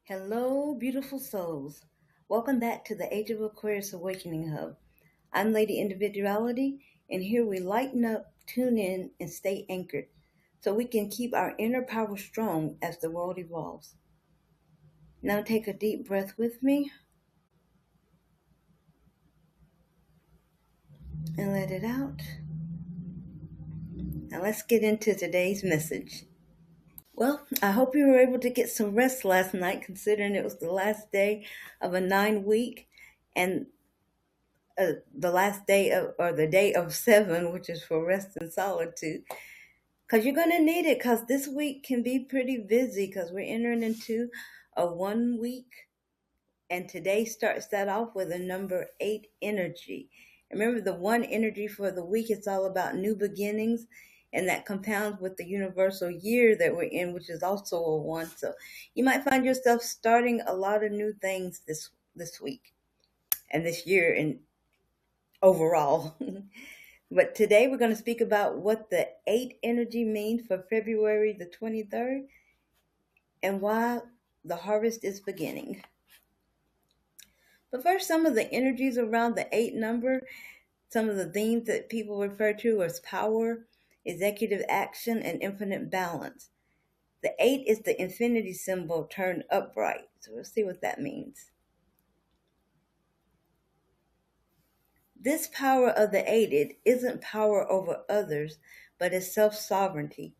Hello, beautiful souls. Welcome back to the Age of Aquarius Awakening Hub. I'm Lady Individuality, and here we lighten up, tune in, and stay anchored so we can keep our inner power strong as the world evolves. Now take a deep breath with me and let it out. Now let's get into today's message. Well, I hope you were able to get some rest last night, considering it was the last day of a 9 week and the last day of, or the day of 7, which is for rest and solitude, because you're going to need it, because this week can be pretty busy because we're entering into a 1 week, and today starts that off with a number 8 energy. Remember, the 1 energy for the week, it's all about new beginnings, and that compounds with the universal year that we're in, which is also a 1. So you might find yourself starting a lot of new things this week and this year and overall. But today we're going to speak about what the 8 energy means for February the 23rd and why the harvest is beginning. But first, some of the energies around the 8 number, some of the themes that people refer to as power, executive action, and infinite balance. The 8 is the infinity symbol turned upright. So we'll see what that means. This power of the 8, it isn't power over others, but it's self-sovereignty.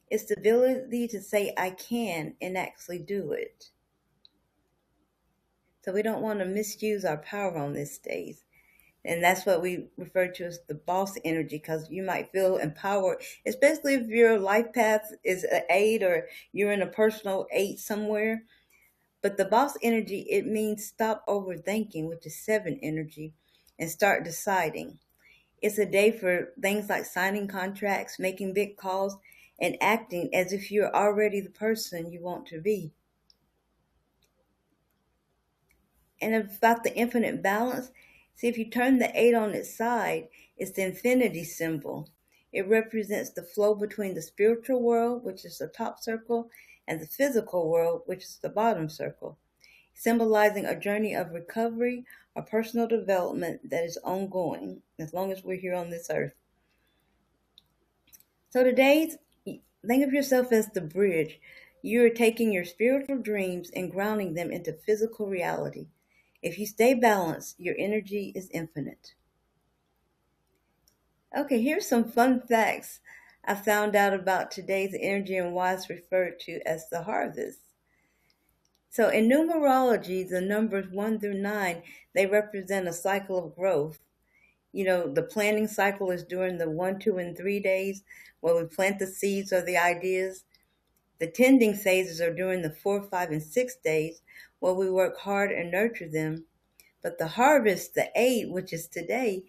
It's the ability to say, I can, and actually do it. So we don't want to misuse our power on these days. And that's what we refer to as the boss energy, because you might feel empowered, especially if your life path is an 8 or you're in a personal 8 somewhere. But the boss energy, it means stop overthinking, which is 7 energy, and start deciding. It's a day for things like signing contracts, making big calls, and acting as if you're already the person you want to be. And about the infinite balance, see, if you turn the 8 on its side, it's the infinity symbol. It represents the flow between the spiritual world, which is the top circle, and the physical world, which is the bottom circle, symbolizing a journey of recovery or personal development that is ongoing as long as we're here on this earth. So today, think of yourself as the bridge. You're taking your spiritual dreams and grounding them into physical reality. If you stay balanced, your energy is infinite. Okay, here's some fun facts I found out about today's energy and why it's referred to as the harvest. So in numerology, the numbers 1 through 9, they represent a cycle of growth. You know, the planting cycle is during the 1, 2, and 3 days where we plant the seeds or the ideas. The tending phases are during the 4, 5, and 6 days where we work hard and nurture them. But the harvest, the 8, which is today,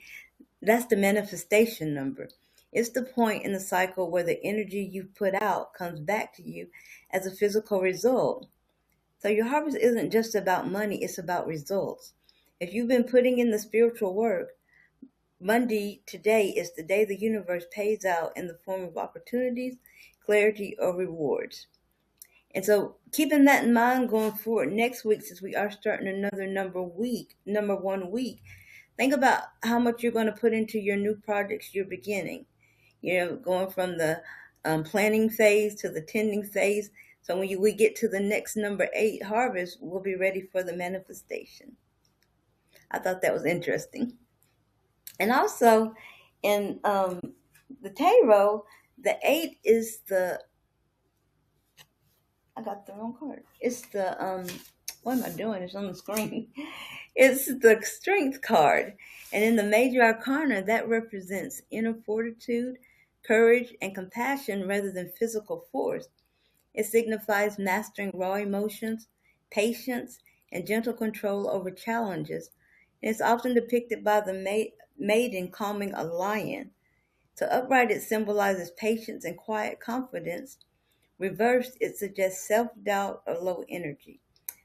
that's the manifestation number. It's the point in the cycle where the energy you put out comes back to you as a physical result. So your harvest isn't just about money, it's about results. If you've been putting in the spiritual work, Monday, today, is the day the universe pays out in the form of opportunities, clarity, or rewards. And so keeping that in mind going forward next week, since we are starting another number 1 week, think about how much you're going to put into your new projects you're beginning. You know, going from the planning phase to the tending phase. So when we get to the next number 8 harvest, we'll be ready for the manifestation. I thought that was interesting. And also in the tarot, the 8 is I got the wrong card. It's the, what am I doing? It's on the screen. It's the strength card. And in the major arcana, that represents inner fortitude, courage, and compassion rather than physical force. It signifies mastering raw emotions, patience, and gentle control over challenges. And it's often depicted by the maiden calming a lion. So upright, it symbolizes patience and quiet confidence. Reversed, it suggests self-doubt or low energy.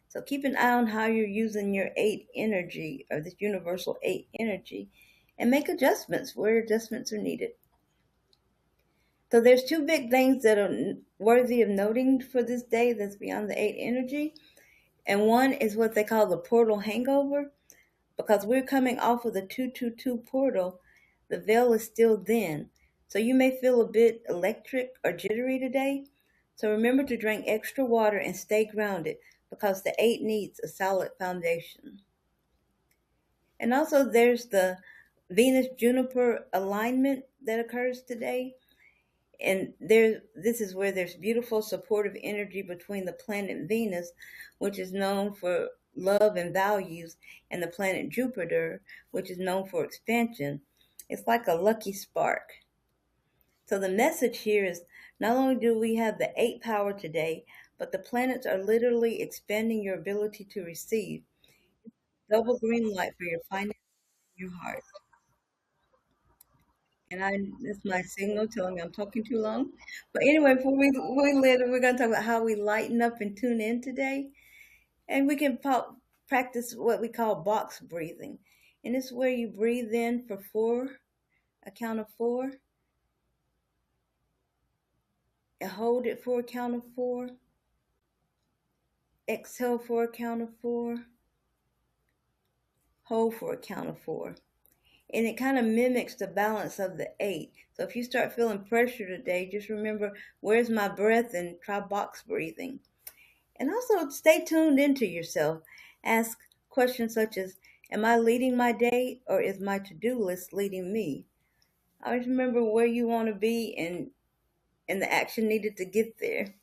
So keep an eye on how you're using your 8 energy, or this universal 8 energy, and make adjustments where adjustments are needed. So there's 2 big things that are worthy of noting for this day that's beyond the 8 energy. And one is what they call the portal hangover, because we're coming off of the 222 portal. The veil is still thin. So you may feel a bit electric or jittery today. So remember to drink extra water and stay grounded, because the 8 needs a solid foundation. And also, there's the Venus Juniper alignment that occurs today. And this is where there's beautiful supportive energy between the planet Venus, which is known for love and values, and the planet Jupiter, which is known for expansion. It's like a lucky spark. So the message here is, not only do we have the 8 power today, but the planets are literally expanding your ability to receive. Double green light for your finances and your heart. And that's my signal telling me I'm talking too long. But anyway, before we later, we're going to talk about how we lighten up and tune in today. And we can practice what we call box breathing. And it's where you breathe in for 4, a count of 4, and hold it for a count of 4, exhale for a count of 4, hold for a count of 4. And it kind of mimics the balance of the 8. So if you start feeling pressure today, just remember, where's my breath, and try box breathing. And also stay tuned into yourself. Ask questions such as, am I leading my day, or is my to-do list leading me? Always remember where you want to be, and the action needed to get there.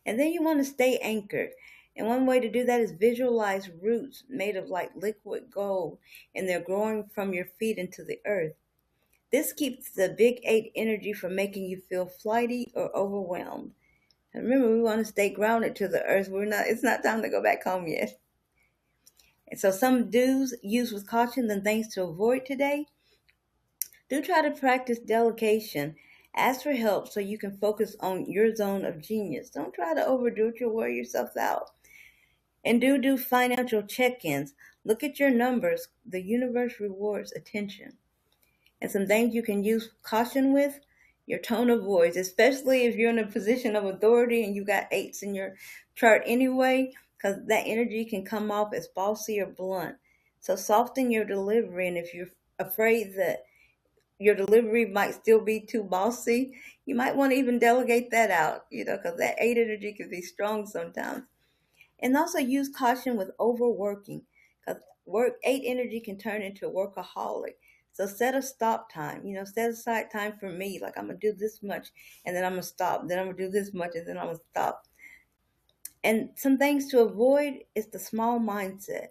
And then you want to stay anchored. And one way to do that is visualize roots made of like liquid gold, and they're growing from your feet into the earth. This keeps the big 8 energy from making you feel flighty or overwhelmed. And remember, we want to stay grounded to the earth. It's not time to go back home yet. And so some do's use with caution and things to avoid today. Do try to practice delegation. Ask for help so you can focus on your zone of genius. Don't try to overdo it. You'll wear yourself out. And do financial check-ins. Look at your numbers. The universe rewards attention. And some things you can use caution with: your tone of voice, especially if you're in a position of authority and you got 8s in your chart anyway, because that energy can come off as bossy or blunt. So soften your delivery, and if you're afraid that your delivery might still be too bossy, you might want to even delegate that out, because that 8 energy can be strong sometimes. And also use caution with overworking, because 8 energy can turn into a workaholic. So set a stop time. Set aside time for me. Like, I'm going to do this much, and then I'm going to stop. Then I'm going to do this much, and then I'm going to stop. And some things to avoid is the small mindset.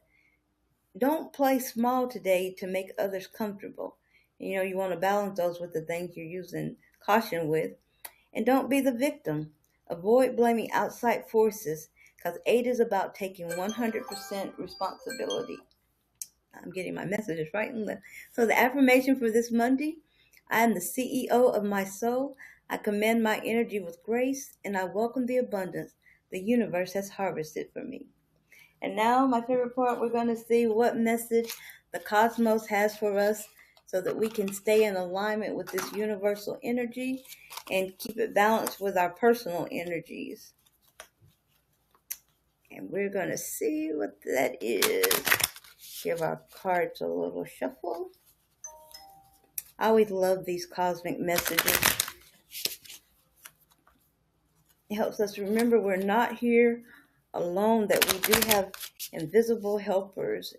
Don't play small today to make others comfortable. You want to balance those with the things you're using caution with. And don't be the victim. Avoid blaming outside forces, because 8 is about taking 100% responsibility. I'm getting my messages right and left. So the affirmation for this Monday: I am the CEO of my soul. I command my energy with grace, and I welcome the abundance the universe has harvested for me. And now, my favorite part, we're going to see what message the cosmos has for us, so that we can stay in alignment with this universal energy and keep it balanced with our personal energies. And we're going to see what that is. Give our cards a little shuffle. I always love these cosmic messages. It helps us remember we're not here alone, that we do have invisible helpers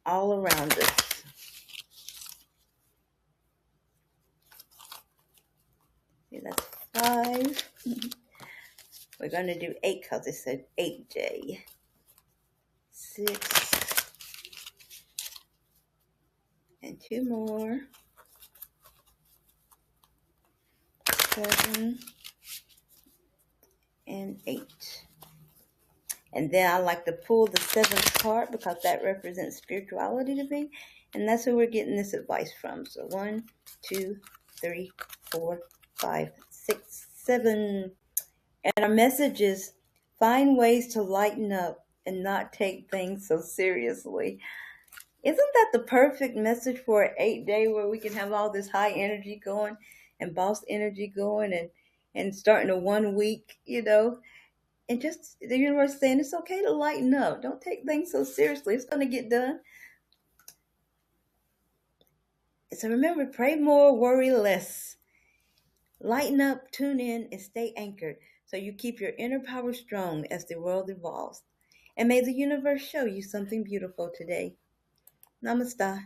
all around us. See, that's 5. We're going to do 8 because it said 8J. 6. And 2 more. 7. And 8. And then I like to pull the 7th card, because that represents spirituality to me. And that's who we're getting this advice from. So 1, 2, 3, 4, 5, 6, 7. And our message is, find ways to lighten up and not take things so seriously. Isn't that the perfect message for an 8-day, where we can have all this high energy going and boss energy going, and starting a 1 week, And just the universe saying it's okay to lighten up. Don't take things so seriously. It's going to get done. So remember, pray more, worry less. Lighten up, tune in, and stay anchored so you keep your inner power strong as the world evolves. And may the universe show you something beautiful today. Namaste.